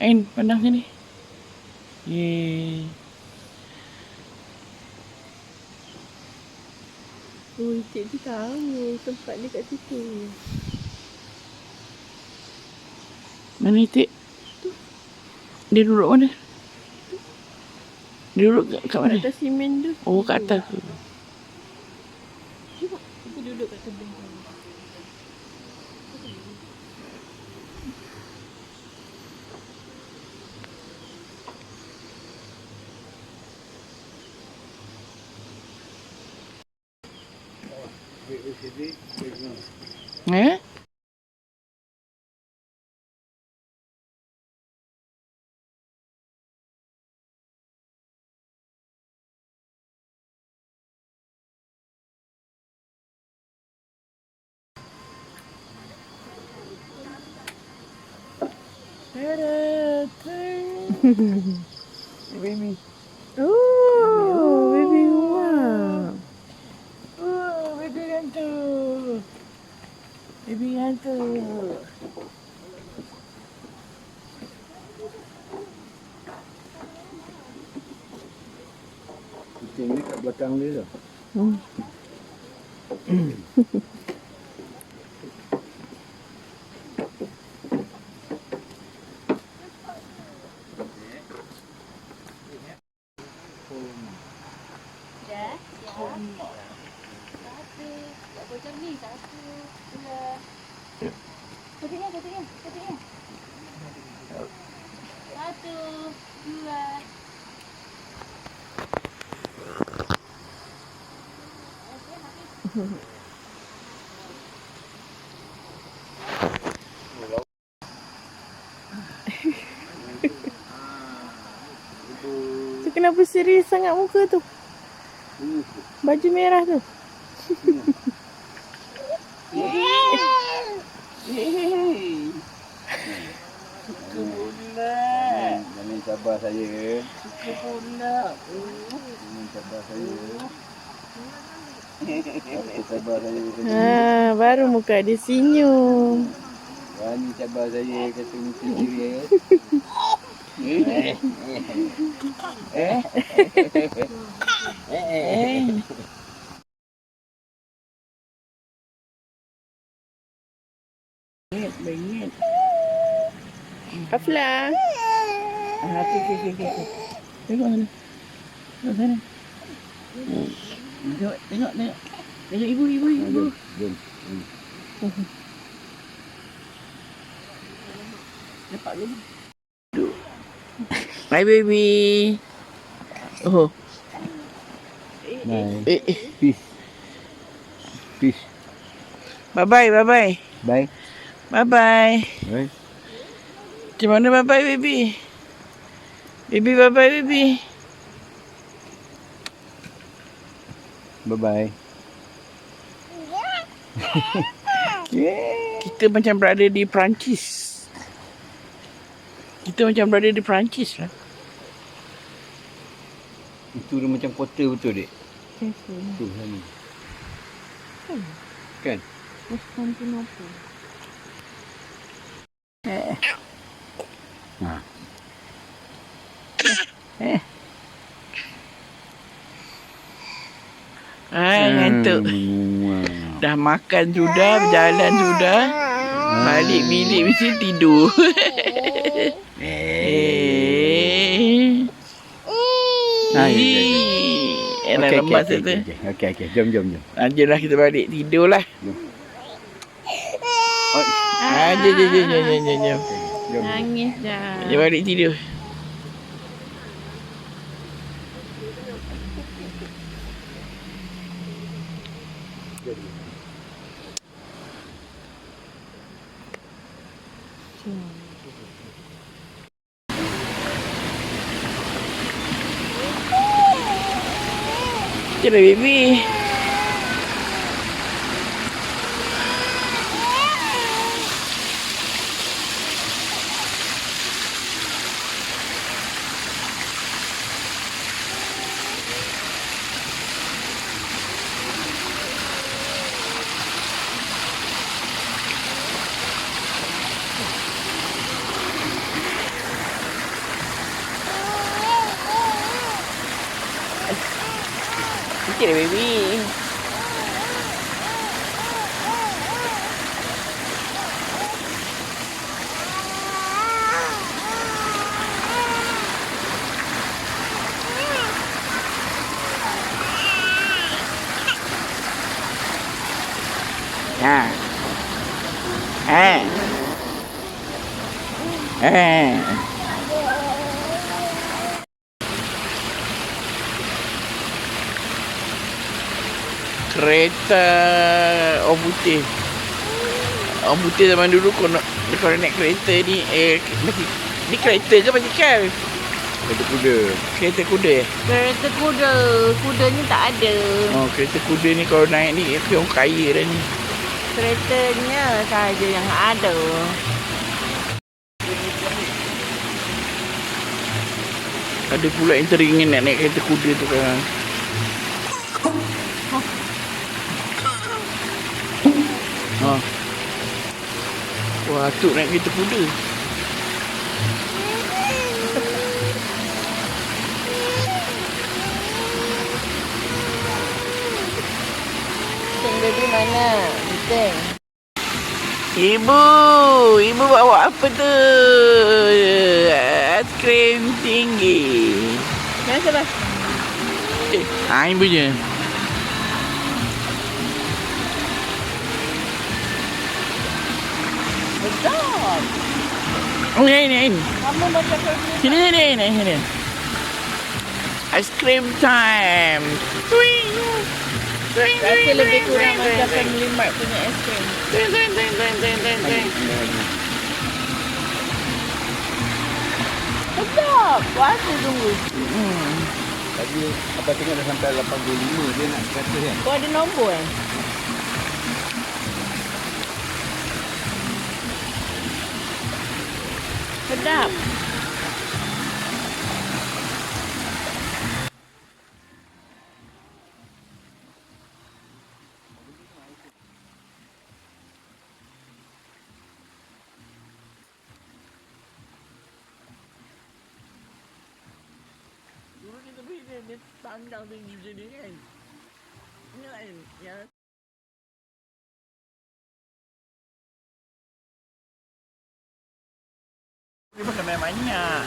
Ain, pandang sini. Yeay. Oh, cikgu tahu tempat dia kat situ. Mana itik? Dia duduk mana? Dia duduk kat mana? Kat atas simen tu. Oh, kat atas tu. Cuba kita duduk kat tebing sana. Eh? Baby. Oh, baby rumah. Oh, baby hantu. Baby hantu. Kucing ni kat belakang dia tu. Macam ni, satu, dua. Ketiknya. Satu, dua. Tu kenapa serius sangat muka tu? Baju merah tu. Suka pula. Jangan cabar saya. Suka pula. Jangan cabar saya. Jangan cabar saya. Ha, baru muka dia senyum. Berani cabar saya kata mesti serius. Bengit. Afla. Okay. Tengok sana. Tengok sana. Tengok. Tengok ibu. Jom. Nampak ke? Hi baby. Oh. Bye. Eh. Peace. Bye. Bye. Bye. Bye. Macam mana bye baby? Baby bye baby. Bye. Kita macam berada di Perancis. Lah. Itu dia macam kota betul dek. Tu sana. Kan? Konstantinopel. Ngantuk. Dah makan sudah, berjalan sudah. Balik bilik mesti tidur. Elah lemas tu. Okey. Jom. Lanjutlah kita balik tidurlah. Jom. Nangis dah. Dia balik tidur. Celah baby. kecil baby. Ha. Kereta orang putih. Orang putih zaman dulu kalau naik kereta ni ni kereta ke basikal? Kereta kuda. Kereta kuda. Kereta kuda. Kudanya tak ada. Oh, kereta kuda ni kalau naik ni orang kaya dah ni. Keretanya sahaja yang ada. Ada pula yang teringin nak naik kereta kuda tu kan. Ha. Wah, tu naik kereta kuda. Teng baby mana? Teng. Ibu bawa apa tu? Aiskrim tinggi. Mana sabar? Ibu je. Betul. Oh, ini. Kamu macam kerja. Sini. Aiskrim time. Twing. Rasa lebih kurang macam Family Mart punya es krim. Twing. Sedap. Puasa tunggu. Tadi abang tengok dah sampai 85 dia nak kata kan. Kau ada nombor eh? Sedap. Dulu ni tapi dia pandang tinggi macam ni kan. Ini lain. Ya. Dia pakai main banyak.